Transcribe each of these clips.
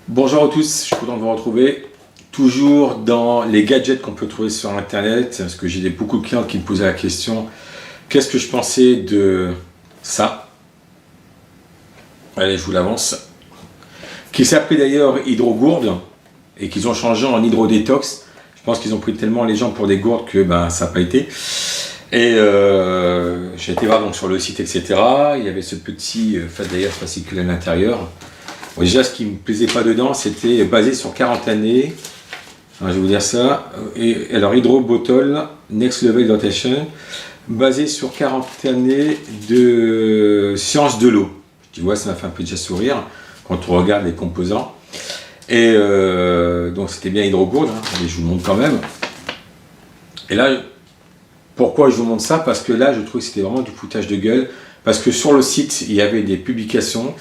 Bonjour à tous, je suis content de vous retrouver. Toujours dans les gadgets qu'on peut trouver sur internet, parce que j'ai beaucoup de clients qui me posaient la question qu'est-ce que je pensais de ça? Allez, je vous l'avance. Qui s'appelait d'ailleurs Hydrogourde et qu'ils ont changé en Hydrodétox. Je pense qu'ils ont pris tellement les gens pour des gourdes que ça n'a pas été. Et j'ai été voir donc sur le site, etc. Il y avait ce petit d'ailleurs fascicule à l'intérieur. Bon, déjà, ce qui ne me plaisait pas dedans, c'était basé sur 40 années. Alors, je vais vous dire ça. Et alors, Hydro Bottle Next Level Hydratation, basé sur 40 années de science de l'eau. Tu vois, ça m'a fait un peu déjà sourire quand on regarde les composants. Et donc, c'était bien Hydrogourde, mais je vous montre quand même. Et là, pourquoi je vous montre ça? Parce que là, je trouve que c'était vraiment du foutage de gueule. Parce que sur le site, il y avait des publications,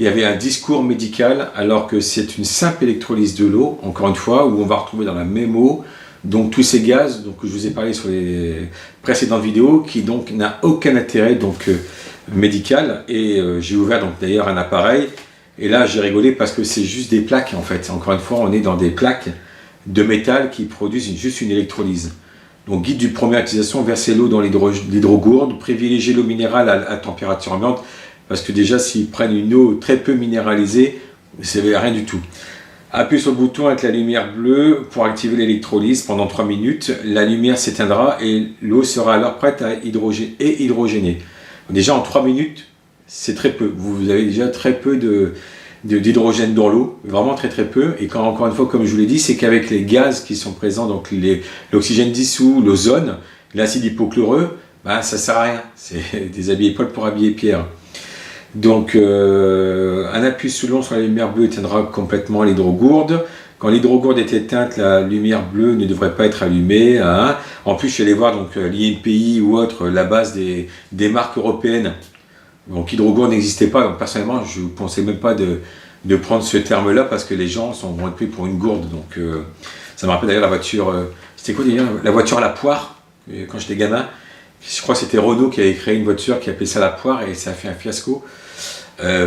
il y avait un discours médical, alors que c'est une simple électrolyse de l'eau, encore une fois, où on va retrouver dans la même eau, donc tous ces gaz, donc, que je vous ai parlé sur les précédentes vidéos, qui donc n'a aucun intérêt médical. Et j'ai ouvert donc d'ailleurs un appareil, et là j'ai rigolé parce que c'est juste des plaques en fait. Encore une fois, on est dans des plaques de métal qui produisent juste une électrolyse. Donc, guide du première utilisation, verser l'eau dans l'hydrogourde, privilégier l'eau minérale à température ambiante, parce que déjà, s'ils prennent une eau très peu minéralisée, c'est rien du tout. Appuyez sur le bouton avec la lumière bleue pour activer l'électrolyse pendant 3 minutes. La lumière s'éteindra et l'eau sera alors prête à hydrogéner. Déjà, en 3 minutes, c'est très peu. Vous avez déjà très peu d'hydrogène dans l'eau, vraiment très très peu. Et encore une fois, comme je vous l'ai dit, c'est qu'avec les gaz qui sont présents, donc l'oxygène dissous, l'ozone, l'acide hypochloreux, ça sert à rien. C'est des habillés Paul pour habiller Pierre. Donc un appui sous l'onde sur la lumière bleue éteindra complètement l'hydrogourde. Quand l'hydrogourde est éteinte, la lumière bleue ne devrait pas être allumée. En plus, je suis allé voir donc l'INPI ou autre, la base des marques européennes. Donc Hydrogourde n'existait pas, donc personnellement je ne pensais même pas de prendre ce terme-là parce que les gens vont être pris pour une gourde. Donc ça me rappelle d'ailleurs la voiture, c'était quoi d'ailleurs? La voiture à la poire, quand j'étais gamin. Je crois que c'était Renault qui avait créé une voiture qui appelait ça la poire et ça a fait un fiasco.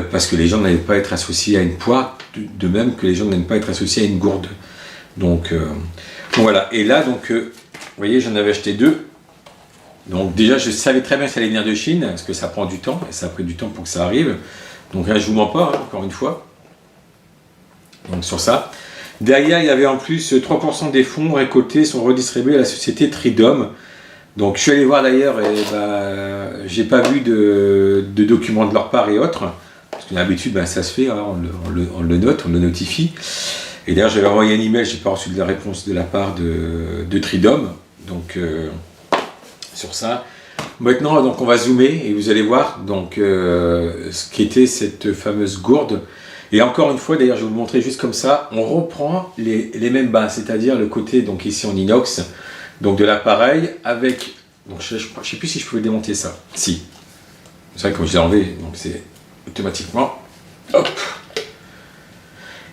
Parce que les gens n'allaient pas être associés à une poire, de même que les gens n'aiment pas être associés à une gourde. Donc voilà, et là donc, vous voyez, j'en avais acheté 2. Donc déjà, je savais très bien que ça allait venir de Chine, parce que ça prend du temps, et ça a pris du temps pour que ça arrive. Donc là, je ne vous mens pas, encore une fois. Donc sur ça. Derrière, il y avait en plus 3% des fonds récoltés sont redistribués à la société Tridom. Donc je suis allé voir d'ailleurs, et j'ai pas vu de documents de leur part et autres. Parce que d'habitude, ça se fait, on le note, on le notifie. Et d'ailleurs, j'avais envoyé un email, je n'ai pas reçu de la réponse de la part de Tridom. Donc sur ça. Maintenant, donc, on va zoomer et vous allez voir donc, ce qu'était cette fameuse gourde. Et encore une fois, d'ailleurs, je vais vous le montrer juste comme ça. On reprend les mêmes bases, c'est-à-dire le côté, donc ici en inox, donc de l'appareil avec. Donc, je ne sais plus si je pouvais démonter ça. Si. C'est vrai que je l'ai enlevé, donc c'est automatiquement. Hop.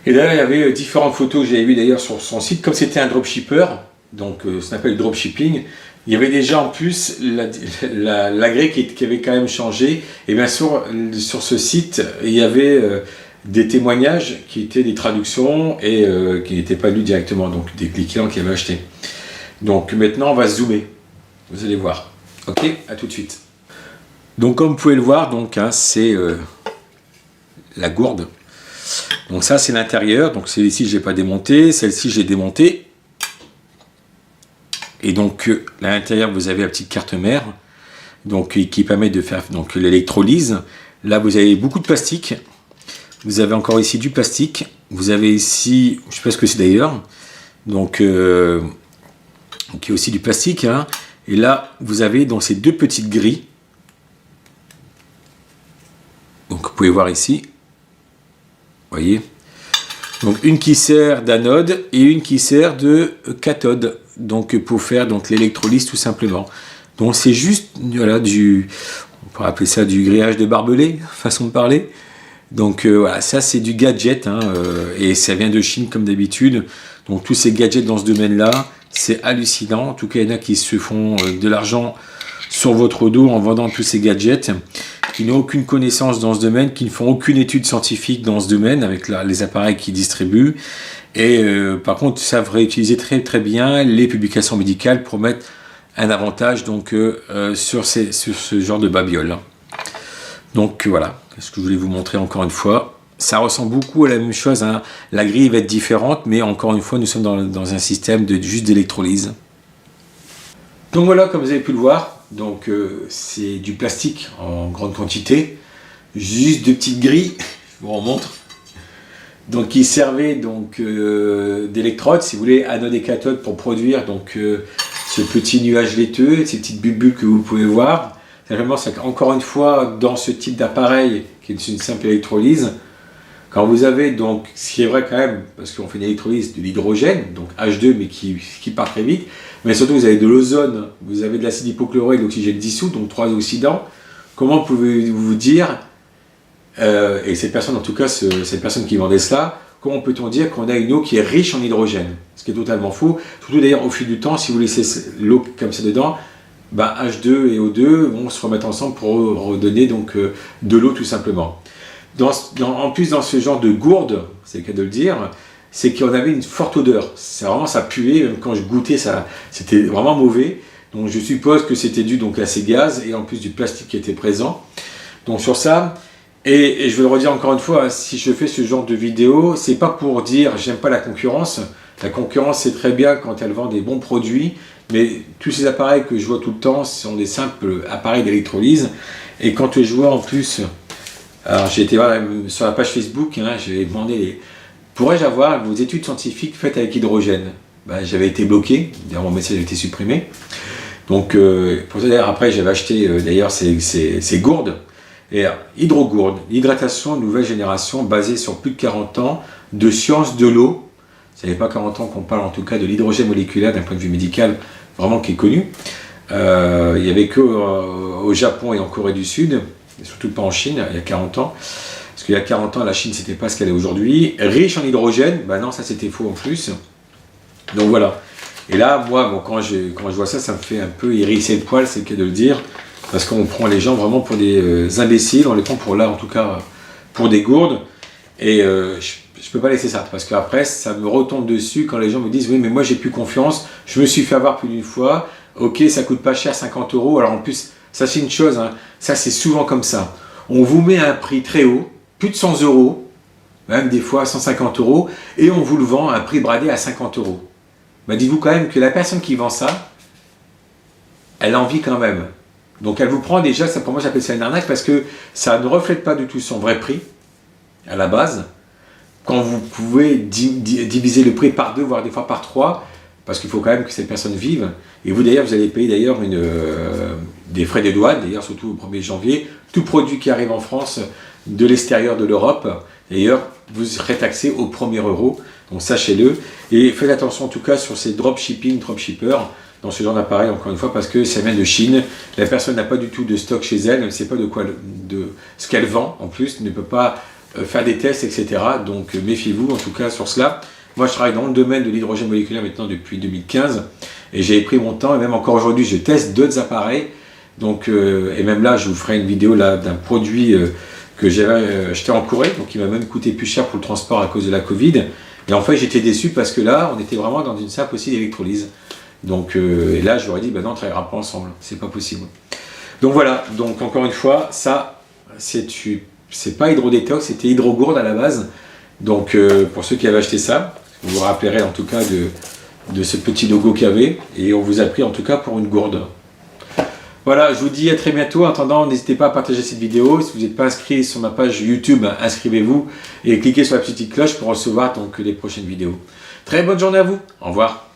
Et là, il y avait différentes photos que j'avais vues d'ailleurs sur son site. Comme c'était un dropshipper, donc ça s'appelle dropshipping. Il y avait déjà en plus l'agré qui avait quand même changé. Et bien sûr, sur ce site, il y avait des témoignages qui étaient des traductions et qui n'étaient pas lus directement, donc des clients qui avaient acheté. Donc maintenant, on va zoomer. Vous allez voir. Ok, à tout de suite. Donc comme vous pouvez le voir, c'est la gourde. Donc ça, c'est l'intérieur. Donc celle-ci, je n'ai pas démonté. Celle-ci, j'ai démonté. Et donc, à l'intérieur, vous avez la petite carte mère, donc, qui permet de faire l'électrolyse. Là, vous avez beaucoup de plastique. Vous avez encore ici du plastique. Vous avez ici, je ne sais pas ce que c'est d'ailleurs, donc, qui est aussi du plastique. Et là, vous avez donc ces 2 petites grilles. Donc, vous pouvez voir ici. Vous voyez. Donc, une qui sert d'anode et une qui sert de cathode. Donc pour faire l'électrolyse tout simplement. Donc c'est juste voilà, on pourrait appeler ça du grillage de barbelé, façon de parler. Donc voilà, ça c'est du gadget et ça vient de Chine comme d'habitude. Donc tous ces gadgets dans ce domaine-là, c'est hallucinant. En tout cas, il y en a qui se font de l'argent sur votre dos en vendant tous ces gadgets. qui n'ont aucune connaissance dans ce domaine, qui ne font aucune étude scientifique dans ce domaine avec les appareils qu'ils distribuent. Et par contre, ils savent réutiliser très très bien les publications médicales pour mettre un avantage donc, sur ce genre de babiole. Donc voilà, ce que je voulais vous montrer encore une fois. Ça ressemble beaucoup à la même chose, hein. La grille va être différente, mais encore une fois, nous sommes dans un système juste d'électrolyse. Donc voilà, comme vous avez pu le voir, donc c'est du plastique en grande quantité, juste de petites grilles, je vous remontre, donc qui servaient donc d'électrodes, si vous voulez, anode et cathode pour produire donc ce petit nuage laiteux, ces petites bulles que vous pouvez voir. Simplement, c'est encore une fois dans ce type d'appareil qui est une simple électrolyse. Quand vous avez donc, ce qui est vrai quand même, parce qu'on fait une électrolyse de l'hydrogène, donc H2, mais qui part très vite, mais surtout vous avez de l'ozone, vous avez de l'acide hypochloré et de l'oxygène dissous, donc 3 oxydants. Comment pouvez-vous vous dire, et cette personne en tout cas, cette personne qui vendait cela, comment peut-on dire qu'on a une eau qui est riche en hydrogène? Ce qui est totalement faux. Surtout d'ailleurs au fil du temps, si vous laissez l'eau comme ça dedans, ben H2 et O2 vont se remettre ensemble pour redonner donc, de l'eau tout simplement. En plus, dans ce genre de gourde, c'est le cas de le dire, c'est qu'on avait une forte odeur. C'est vraiment, ça puait, même quand je goûtais, c'était vraiment mauvais. Donc je suppose que c'était dû donc à ces gaz et en plus du plastique qui était présent. Donc sur ça, et je veux le redire encore une fois, si je fais ce genre de vidéo, c'est pas pour dire j'aime pas la concurrence. La concurrence, c'est très bien quand elle vend des bons produits, mais tous ces appareils que je vois tout le temps sont des simples appareils d'électrolyse. Et quand je vois en plus... Alors j'ai été voir sur la page Facebook, hein, j'ai demandé pourrais-je avoir vos études scientifiques faites avec hydrogène? Ben, j'avais été bloqué, d'ailleurs mon message a été supprimé. Donc pour ça d'ailleurs après j'avais acheté d'ailleurs ces gourdes. Et hydrogourde, hydratation nouvelle génération basée sur plus de 40 ans de science de l'eau. Ça n'est pas 40 ans qu'on parle en tout cas de l'hydrogène moléculaire d'un point de vue médical vraiment qui est connu. Il n'y avait que au Japon et en Corée du Sud. Et surtout pas en Chine, il y a 40 ans. Parce qu'il y a 40 ans, la Chine, c'était pas ce qu'elle est aujourd'hui. Riche en hydrogène, ben non, ça c'était faux en plus. Donc voilà. Et là, moi, bon, quand je vois ça, ça me fait un peu hérisser le poil, c'est le cas de le dire. Parce qu'on prend les gens vraiment pour des imbéciles, on les prend pour là, en tout cas, pour des gourdes. Et je peux pas laisser ça, parce qu'après, ça me retombe dessus quand les gens me disent « Oui, mais moi, j'ai plus confiance, je me suis fait avoir plus d'une fois. Ok, ça coûte pas cher, 50 €. Alors en plus, ça c'est une chose, hein. Ça c'est souvent comme ça. On vous met un prix très haut, plus de 100 €, même des fois 150 €, et on vous le vend à un prix bradé à 50 €. Ben, dites-vous quand même que la personne qui vend ça, elle a envie quand même. Donc elle vous prend déjà, ça, pour moi j'appelle ça une arnaque, parce que ça ne reflète pas du tout son vrai prix, à la base. Quand vous pouvez diviser le prix par 2, voire des fois par 3, parce qu'il faut quand même que cette personne vive. Et vous d'ailleurs, vous allez payer d'ailleurs des frais de douane, d'ailleurs surtout au 1er janvier. Tout produit qui arrive en France de l'extérieur de l'Europe, d'ailleurs, vous serez taxé au premier euro. Donc sachez-le. Et faites attention en tout cas sur ces dropshippers, dans ce genre d'appareil, encore une fois, parce que ça vient de Chine. La personne n'a pas du tout de stock chez elle, elle ne sait pas de ce qu'elle vend en plus, ne peut pas faire des tests, etc. Donc méfiez-vous en tout cas sur cela. Moi, je travaille dans le domaine de l'hydrogène moléculaire maintenant depuis 2015 et j'ai pris mon temps et même encore aujourd'hui, je teste d'autres appareils. Donc, et même là, je vous ferai une vidéo d'un produit que j'avais acheté en Corée, donc il m'a même coûté plus cher pour le transport à cause de la Covid. Et en fait, j'étais déçu parce que là, on était vraiment dans une simple aussi d'électrolyse. Donc, et là, je leur ai dit, ben non, on ne travaillera pas ensemble, c'est pas possible. Donc voilà, donc encore une fois, ça, c'est pas hydrodétox, c'était hydrogourde à la base. Donc pour ceux qui avaient acheté ça, vous vous rappellerez en tout cas de ce petit logo qu'il y avait, et on vous a pris en tout cas pour une gourde. Voilà, je vous dis à très bientôt. En attendant, n'hésitez pas à partager cette vidéo. Si vous n'êtes pas inscrit sur ma page YouTube, inscrivez-vous et cliquez sur la petite cloche pour recevoir donc les prochaines vidéos. Très bonne journée à vous. Au revoir.